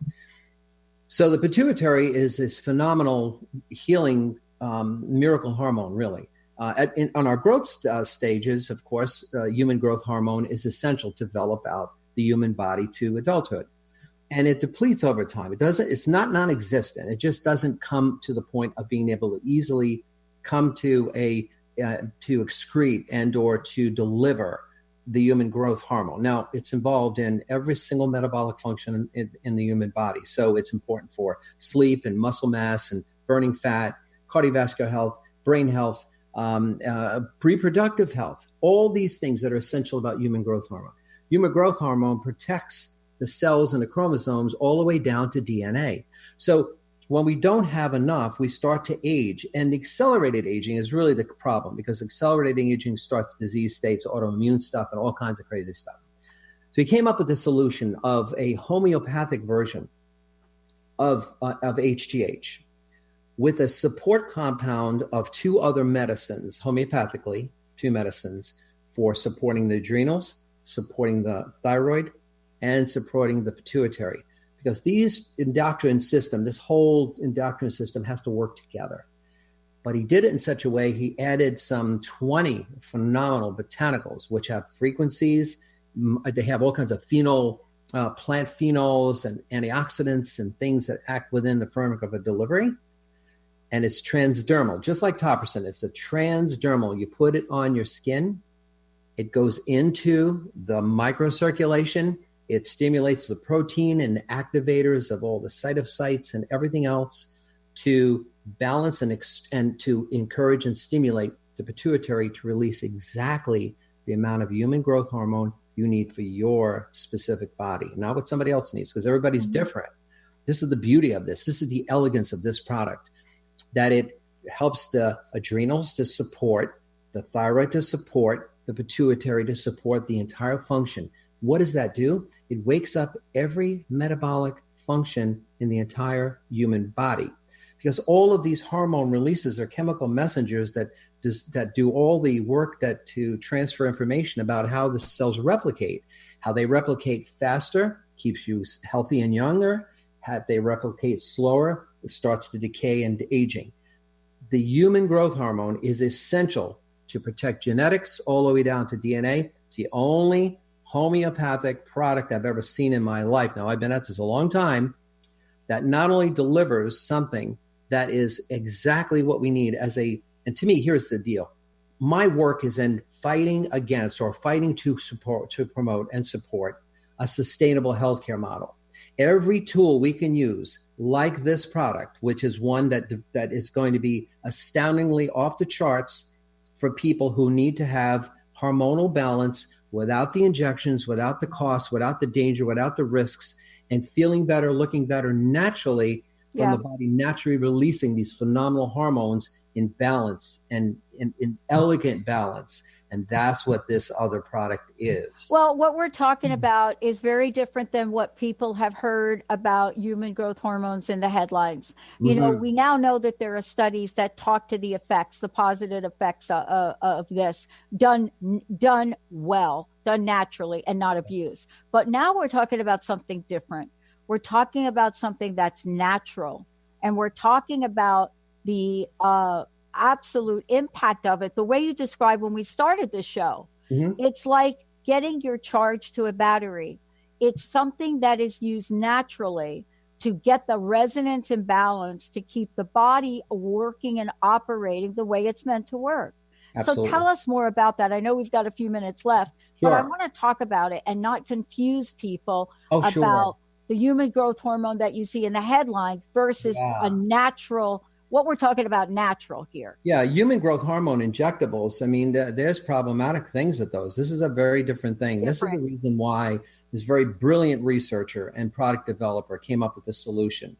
So the pituitary is this phenomenal healing miracle hormone, really. On our growth stages, of course, human growth hormone is essential to develop out the human body to adulthood. And it depletes over time. It's not non-existent. It just doesn't come to the point of being able to easily come to to excrete and or to deliver the human growth hormone. Now, it's involved in every single metabolic function in the human body. So it's important for sleep and muscle mass and burning fat, cardiovascular health, brain health, reproductive health, all these things that are essential about human growth hormone. Human growth hormone protects the cells and the chromosomes all the way down to DNA. So when we don't have enough, we start to age. And accelerated aging is really the problem, because accelerated aging starts disease states, autoimmune stuff, and all kinds of crazy stuff. So he came up with the solution of a homeopathic version of HGH with a support compound of two other medicines, homeopathically, two medicines for supporting the adrenals, supporting the thyroid, and supporting the pituitary, because this whole endocrine system has to work together. But he did it in such a way, he added some 20 phenomenal botanicals, which have frequencies. They have all kinds of plant phenols and antioxidants and things that act within the framework of a delivery. And it's transdermal, just like Topperson. It's a transdermal. You put it on your skin. It goes into the microcirculation. It stimulates the protein and activators of all the cytosites and everything else to balance and to encourage and stimulate the pituitary to release exactly the amount of human growth hormone you need for your specific body, not what somebody else needs, because everybody's different. This is the beauty of this. This is the elegance of this product, that it helps the adrenals to support, the thyroid to support, the pituitary to support the entire function. What does that do? It wakes up every metabolic function in the entire human body, because all of these hormone releases are chemical messengers that do all the work to transfer information about how the cells replicate. How they replicate faster keeps you healthy and younger. How they replicate slower, it starts to decay and aging. The human growth hormone is essential to protect genetics all the way down to DNA. It's the only homeopathic product I've ever seen in my life. Now, I've been at this a long time, that not only delivers something that is exactly what we need and to me, here's the deal. My work is in fighting against or fighting to promote and support a sustainable healthcare model. Every tool we can use, like this product, which is one that is going to be astoundingly off the charts for people who need to have hormonal balance without the injections, without the cost, without the danger, without the risks, and feeling better, looking better naturally from the body, naturally releasing these phenomenal hormones in balance and in elegant balance. And that's what this other product is. Well, what we're talking about is very different than what people have heard about human growth hormones in the headlines. You know, we now know that there are studies that talk to the effects, the positive effects of this, done well, done naturally and not abused. But now we're talking about something different. We're talking about something that's natural. And we're talking about the absolute impact of it. The way you described when we started the show, it's like getting your charge to a battery. It's something that is used naturally to get the resonance and balance to keep the body working and operating the way it's meant to work. Absolutely. So tell us more about that. I know we've got a few minutes left, but I want to talk about it and not confuse people about the human growth hormone that you see in the headlines versus a natural what we're talking about natural here. Yeah, human growth hormone injectables. I mean, there's problematic things with those. This is a very different thing. This is the reason why this very brilliant researcher and product developer came up with this solution.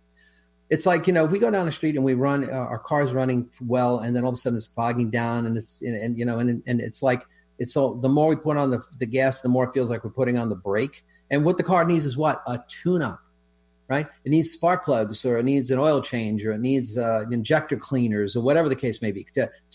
It's like, if we go down the street and we run, our car's running well, and then all of a sudden it's bogging down, and it's like, it's all, the more we put on the gas, the more it feels like we're putting on the brake. And what the car needs is what? A tune-up, right? It needs spark plugs, or it needs an oil change, or it needs injector cleaners, or whatever the case may be,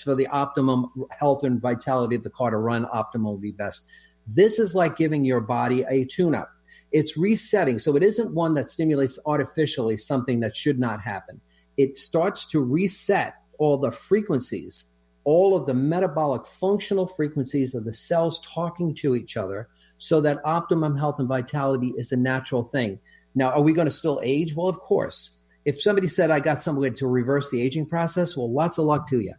for the optimum health and vitality of the car to run optimally best. This is like giving your body a tune-up. It's resetting. So it isn't one that stimulates artificially something that should not happen. It starts to reset all the frequencies, all of the metabolic functional frequencies of the cells talking to each other, so that optimum health and vitality is a natural thing. Now, are we going to still age? Well, of course. If somebody said, I got some way to reverse the aging process, well, lots of luck to you.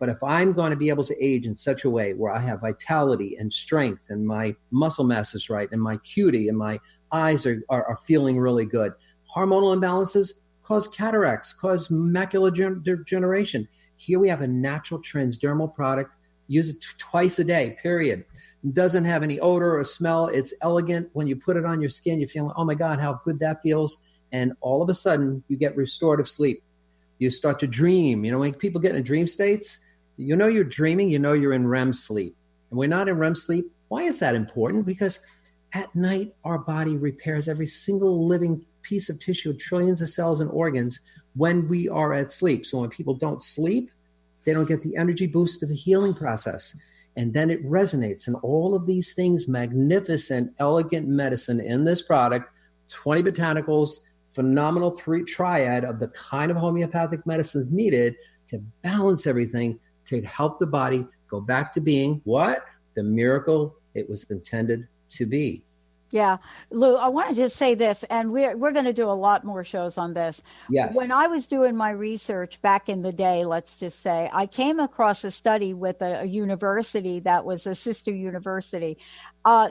But if I'm going to be able to age in such a way where I have vitality and strength, and my muscle mass is right, and my cutie and my eyes are feeling really good, hormonal imbalances cause cataracts, cause macular degeneration. Here we have a natural transdermal product. Use it twice a day, period. It doesn't have any odor or smell. It's elegant. When you put it on your skin, you feel, oh my God, how good that feels. And all of a sudden, you get restorative sleep. You start to dream. When people get in dream states, you're dreaming, you're in REM sleep. And we're not in REM sleep. Why is that important? Because at night, our body repairs every single living piece of tissue, trillions of cells and organs, when we are at sleep. So when people don't sleep, they don't get the energy boost of the healing process. And then it resonates. And all of these things, magnificent, elegant medicine in this product, 20 botanicals, phenomenal triad of the kind of homeopathic medicines needed to balance everything, to help the body go back to being what? The miracle it was intended to be. Yeah. Lou, I want to just say this, and we're going to do a lot more shows on this. Yes. When I was doing my research back in the day, let's just say, I came across a study with a university that was a sister university.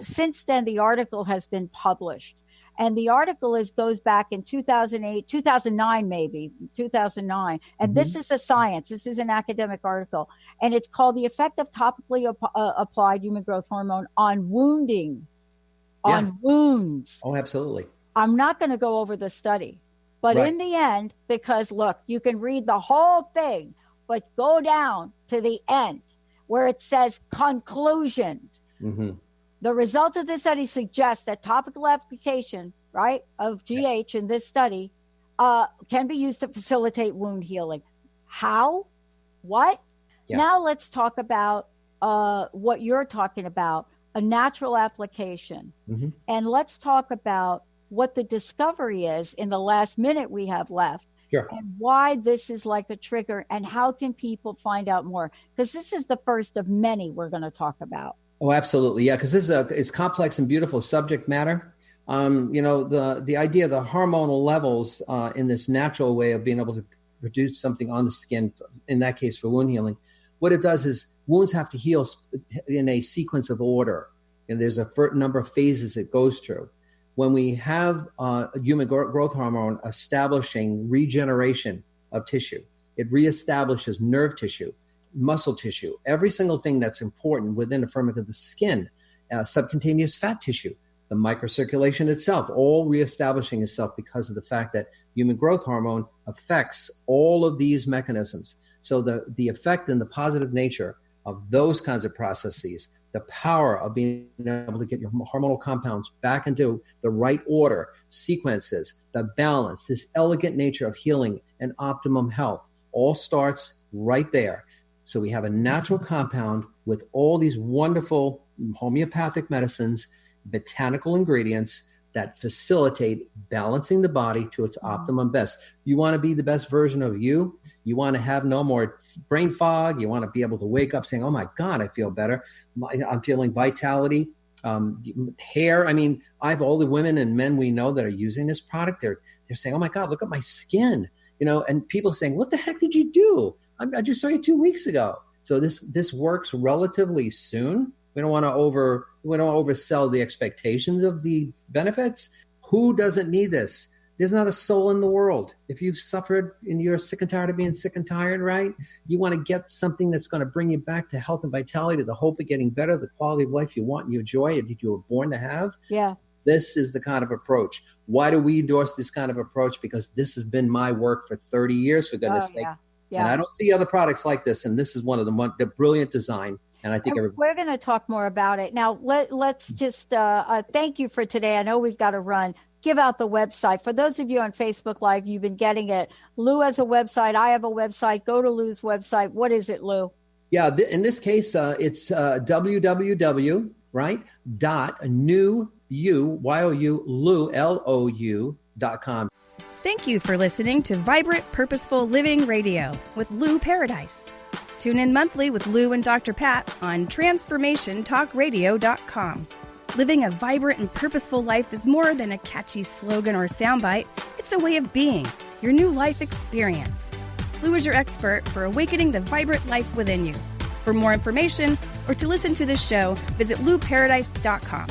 Since then, the article has been published. And the article goes back in 2008, 2009, maybe 2009. And this is a science. This is an academic article. And it's called The Effect of Topically Applied Human Growth Hormone on Wounding. On wounds. Oh, absolutely. I'm not going to go over the study, but in the end, because look, you can read the whole thing, but go down to the end where it says conclusions. The results of this study suggest that topical application, of GH in this study can be used to facilitate wound healing. How? What? Yeah. Now let's talk about what you're talking about. A natural application. And let's talk about what the discovery is in the last minute we have left. Sure. And why this is like a trigger, and how can people find out more? Because this is the first of many we're going to talk about. Oh, absolutely. Yeah, because this is it's complex and beautiful subject matter. The idea of the hormonal levels in this natural way of being able to produce something on the skin, in that case for wound healing, what it does is wounds have to heal in a sequence of order, and there's a certain number of phases it goes through. When we have human growth hormone establishing regeneration of tissue, it reestablishes nerve tissue, muscle tissue, every single thing that's important within the framework of the skin, subcutaneous fat tissue, the microcirculation itself, all reestablishing itself because of the fact that human growth hormone affects all of these mechanisms. So the effect and the positive nature of those kinds of processes, the power of being able to get your hormonal compounds back into the right order, sequences, the balance, this elegant nature of healing and optimum health, all starts right there. So we have a natural compound with all these wonderful homeopathic medicines, botanical ingredients that facilitate balancing the body to its optimum best. You want to be the best version of you. You want to have no more brain fog. You want to be able to wake up saying, oh my God, I feel better. I'm feeling vitality, hair. I mean, I have all the women and men we know that are using this product. They're saying, oh my God, look at my skin, and people saying, what the heck did you do? I just saw you 2 weeks ago. So this works relatively soon. We don't want to oversell the expectations of the benefits. Who doesn't need this? There's not a soul in the world. If you've suffered and you're sick and tired of being sick and tired, right? You want to get something that's going to bring you back to health and vitality, to the hope of getting better, the quality of life you want and you enjoy, that you were born to have. Yeah. This is the kind of approach. Why do we endorse this kind of approach? Because this has been my work for 30 years, for goodness sakes. Yeah. And I don't see other products like this. And this is one of the brilliant design. And I think we're going to talk more about it. Now, let's just thank you for today. I know we've got to run. Give out the website. For those of you on Facebook Live, you've been getting it. Lou has a website. I have a website. Go to Lou's website. What is it, Lou? Yeah, in this case, it's www, right, .lou.com. Thank you for listening to Vibrant Purposeful Living Radio with Lou Paradise. Tune in monthly with Lou and Dr. Pat on TransformationTalkRadio.com. Living a vibrant and purposeful life is more than a catchy slogan or soundbite. It's a way of being, your new life experience. Lou is your expert for awakening the vibrant life within you. For more information or to listen to this show, visit LouParadise.com.